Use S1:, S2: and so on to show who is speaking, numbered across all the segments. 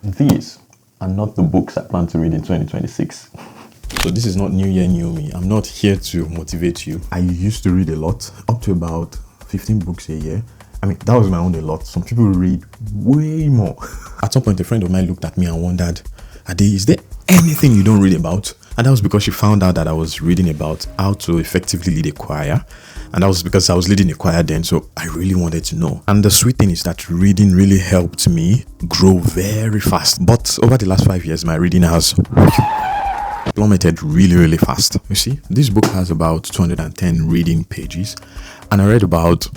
S1: These are not the books I plan to read in 2026.
S2: So this is not new year, new me. I'm not here to motivate you.
S1: I used to read a lot, up to about 15 books a year. I mean, that was my own a lot. Some people read way more.
S2: At some point, a friend of mine looked at me and wondered, Ade, is there anything you don't read about? And that was because she found out that I was reading about how to effectively lead a choir. And that was because I was leading a choir then, so I really wanted to know. And the sweet thing is that reading really helped me grow very fast. But over the last 5 years, my reading has plummeted really fast. You see, this book has about 210 reading pages, and I read about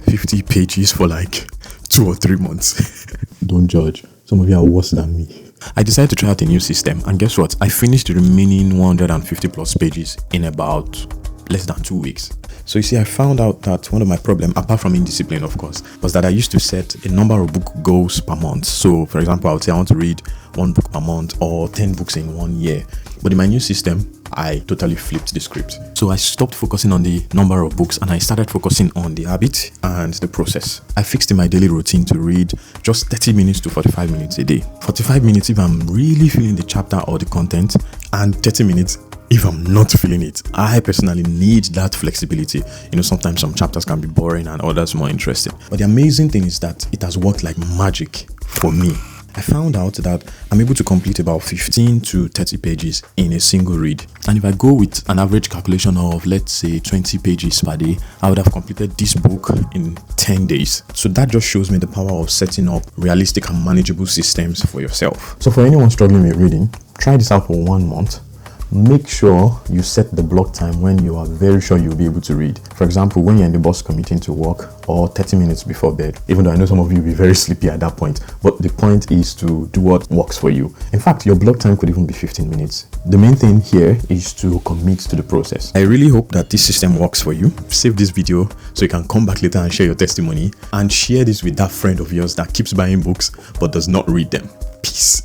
S2: 50 pages for like 2 or 3 months.
S1: Don't judge. Some of you are worse than me.
S2: I decided to try out a new system, and guess what? I finished the remaining 150 plus pages in about less than 2 weeks. So you see, I found out that one of my problems, apart from indiscipline of course, was that I used to set a number of book goals per month. So for example, I would say I want to read 1 book per month or 10 books in 1 year. But in my new system, I totally flipped the script. So I stopped focusing on the number of books and I started focusing on the habit and the process. I fixed in my daily routine to read just 30 minutes to 45 minutes a day. 45 minutes if I'm really feeling the chapter or the content, and 30 minutes if I'm not feeling it. I personally need that flexibility. You know, sometimes some chapters can be boring and others more interesting. But the amazing thing is that it has worked like magic for me. I found out that I'm able to complete about 15 to 30 pages in a single read. And if I go with an average calculation of, let's say, 20 pages per day, I would have completed this book in 10 days. So that just shows me the power of setting up realistic and manageable systems for yourself.
S1: So for anyone struggling with reading, try this out for 1 month. Make sure you set the block time when you are very sure you'll be able to read. For example, when you're in the bus commuting to work, or 30 minutes before bed, even though I know some of you will be very sleepy at that point. But the point is to do what works for you. In fact, your block time could even be 15 minutes. The main thing here is to commit to the process.
S2: I really hope that this system works for you. Save this video so you can come back later and share your testimony, and share this with that friend of yours that keeps buying books but does not read them. Peace.